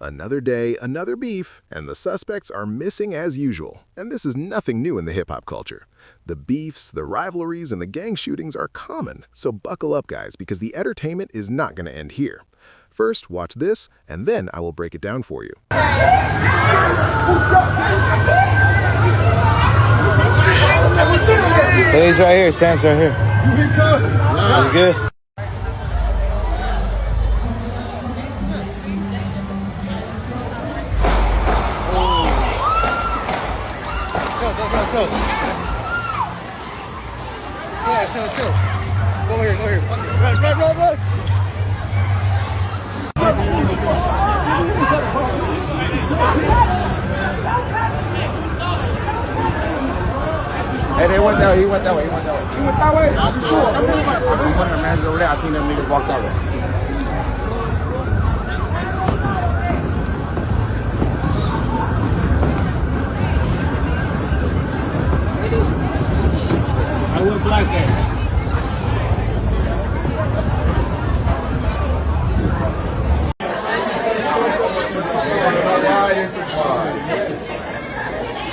Another day, another beef, and the suspects are missing as usual. And this is nothing new in the hip-hop culture. The beefs, the rivalries, and the gang shootings are common, so buckle up, guys, because the entertainment is not going to end here. First, watch this, and then I will break it down for you. Hey, he's right here. Sam's right here. You good? You good? Chill. Go here. Run. Hey, they went that way. He went that way. He went that way? Sure. One of the mans over there, I seen them niggas walk that way. I went black there.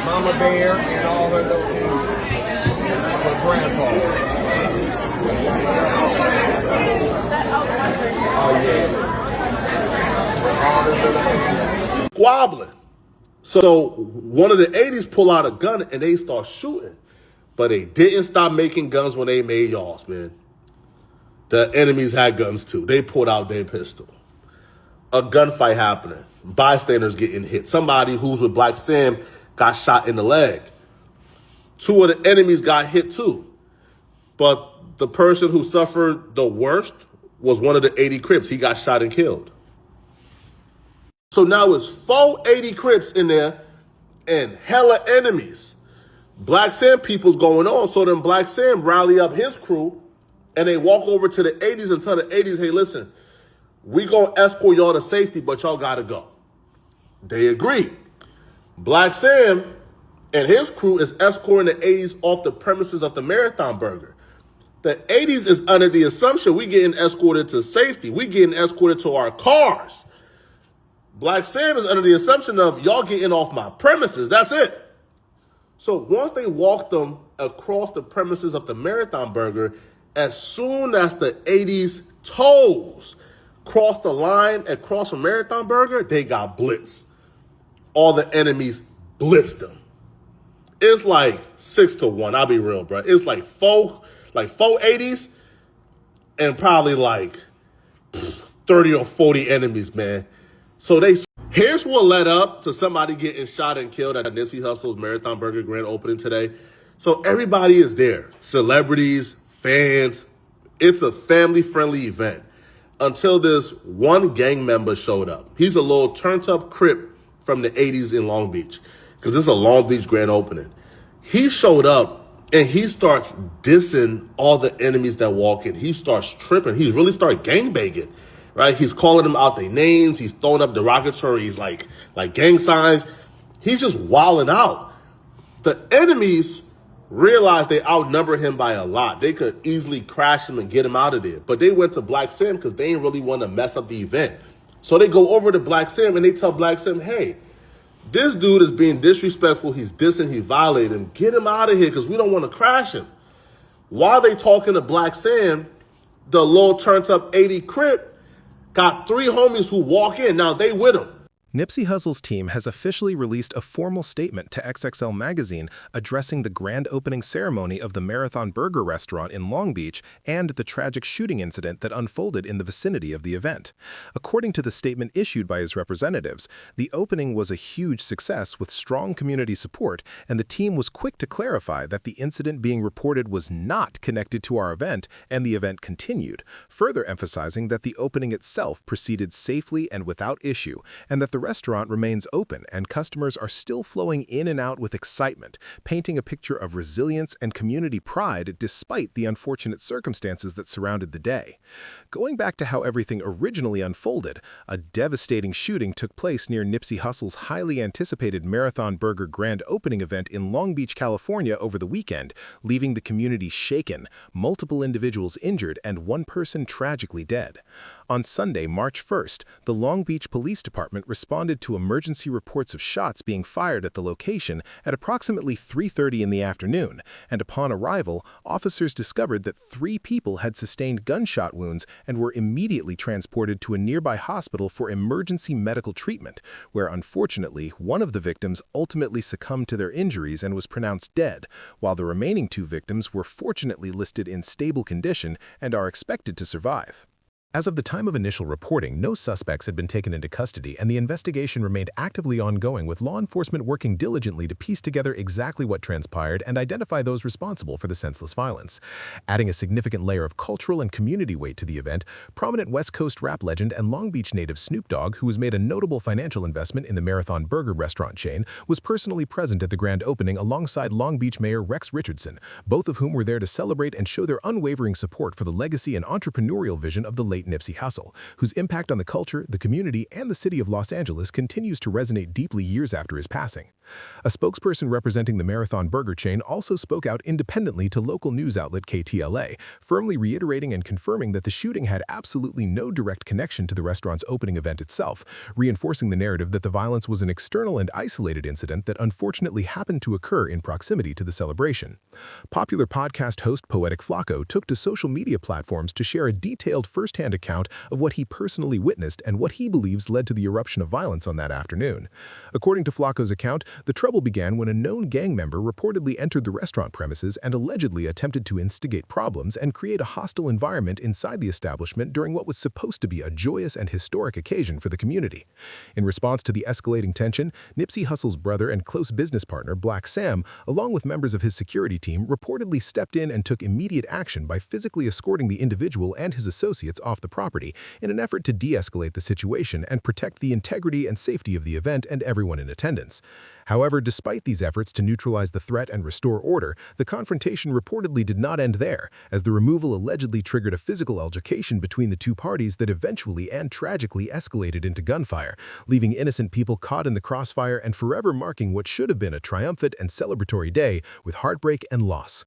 Mama Bear and all her little her grandpa. Oh yeah. Squabbling. So one of the 80s pull out a gun and they start shooting. But they didn't stop making guns when they made y'all's, man. The enemies had guns too. They pulled out their pistol. A gunfight happening. Bystanders getting hit. Somebody who's with Black Sam got shot in the leg. Two of the enemies got hit too. But the person who suffered the worst was one of the 80 Crips. He got shot and killed. So now it's 480 Crips in there and hella enemies. Black Sam people's going on, so then Black Sam rally up his crew and they walk over to the 80s and tell the 80s, hey, listen, we gonna escort y'all to safety, but y'all gotta go. They agree. Black Sam and his crew is escorting the 80s off the premises of the Marathon Burger. The 80s is under the assumption we getting escorted to safety. We getting escorted to our cars. Black Sam is under the assumption of y'all getting off my premises. That's it. So once they walked them across the premises of the Marathon Burger, as soon as the 80s toes crossed the line across the Marathon Burger, they got blitzed. All the enemies blitzed them. It's like 6-1. I'll be real, bro. It's like four 80s and probably like 30 or 40 enemies, man. So here's what led up to somebody getting shot and killed at Nipsey Hussle's Marathon Burger grand opening today. So everybody is there. Celebrities, fans. It's a family-friendly event until this one gang member showed up. He's a little turned-up Crip from the 80s in Long Beach because this is a Long Beach grand opening. He showed up and he starts dissing all the enemies that walk in. He starts tripping. He really started gangbanging. Right? He's calling them out their names. He's throwing up derogatories like gang signs. He's just wilding out. The enemies realized they outnumber him by a lot. They could easily crash him and get him out of there. But they went to Black Sam because they didn't really want to mess up the event. So they go over to Black Sam and they tell Black Sam, hey, this dude is being disrespectful. He's dissing. He's violating. Get him out of here because we don't want to crash him. While they talking to Black Sam, the little turned up 80 Crip got 3 homies who walk in. Now they with him. Nipsey Hussle's team has officially released a formal statement to XXL Magazine addressing the grand opening ceremony of the Marathon Burger restaurant in Long Beach and the tragic shooting incident that unfolded in the vicinity of the event. According to the statement issued by his representatives, the opening was a huge success with strong community support, and the team was quick to clarify that the incident being reported was not connected to our event, and the event continued, further emphasizing that the opening itself proceeded safely and without issue, and that the restaurant remains open and customers are still flowing in and out with excitement, painting a picture of resilience and community pride despite the unfortunate circumstances that surrounded the day. Going back to how everything originally unfolded, a devastating shooting took place near Nipsey Hussle's highly anticipated Marathon Burger grand opening event in Long Beach, California over the weekend, leaving the community shaken, multiple individuals injured, and one person tragically dead. On Sunday, March 1st, the Long Beach Police Department responded to emergency reports of shots being fired at the location at approximately 3:30 in the afternoon, and upon arrival, officers discovered that 3 people had sustained gunshot wounds and were immediately transported to a nearby hospital for emergency medical treatment, where unfortunately one of the victims ultimately succumbed to their injuries and was pronounced dead, while the remaining 2 victims were fortunately listed in stable condition and are expected to survive. As of the time of initial reporting, no suspects had been taken into custody, and the investigation remained actively ongoing, with law enforcement working diligently to piece together exactly what transpired and identify those responsible for the senseless violence. Adding a significant layer of cultural and community weight to the event, prominent West Coast rap legend and Long Beach native Snoop Dogg, who has made a notable financial investment in the Marathon Burger restaurant chain, was personally present at the grand opening alongside Long Beach Mayor Rex Richardson, both of whom were there to celebrate and show their unwavering support for the legacy and entrepreneurial vision of the late Nipsey Hussle, whose impact on the culture, the community, and the city of Los Angeles continues to resonate deeply years after his passing. A spokesperson representing the Marathon Burger chain also spoke out independently to local news outlet KTLA, firmly reiterating and confirming that the shooting had absolutely no direct connection to the restaurant's opening event itself, reinforcing the narrative that the violence was an external and isolated incident that unfortunately happened to occur in proximity to the celebration. Popular podcast host Poetic Flacco took to social media platforms to share a detailed first-hand account of what he personally witnessed and what he believes led to the eruption of violence on that afternoon. According to Flacco's account, the trouble began when a known gang member reportedly entered the restaurant premises and allegedly attempted to instigate problems and create a hostile environment inside the establishment during what was supposed to be a joyous and historic occasion for the community. In response to the escalating tension, Nipsey Hussle's brother and close business partner, Black Sam, along with members of his security team, reportedly stepped in and took immediate action by physically escorting the individual and his associates off the property in an effort to de-escalate the situation and protect the integrity and safety of the event and everyone in attendance. However, despite these efforts to neutralize the threat and restore order, the confrontation reportedly did not end there, as the removal allegedly triggered a physical altercation between the 2 parties that eventually and tragically escalated into gunfire, leaving innocent people caught in the crossfire and forever marking what should have been a triumphant and celebratory day with heartbreak and loss.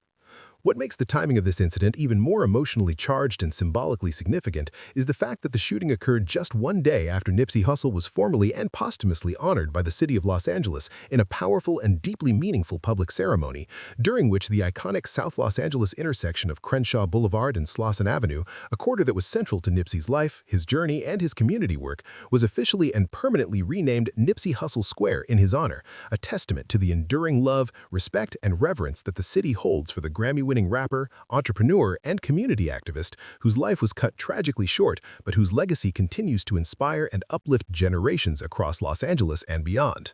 What makes the timing of this incident even more emotionally charged and symbolically significant is the fact that the shooting occurred just 1 day after Nipsey Hussle was formally and posthumously honored by the city of Los Angeles in a powerful and deeply meaningful public ceremony, during which the iconic South Los Angeles intersection of Crenshaw Boulevard and Slauson Avenue, a corridor that was central to Nipsey's life, his journey, and his community work, was officially and permanently renamed Nipsey Hussle Square in his honor, a testament to the enduring love, respect, and reverence that the city holds for the Grammy-winning rapper, entrepreneur, and community activist whose life was cut tragically short, but whose legacy continues to inspire and uplift generations across Los Angeles and beyond.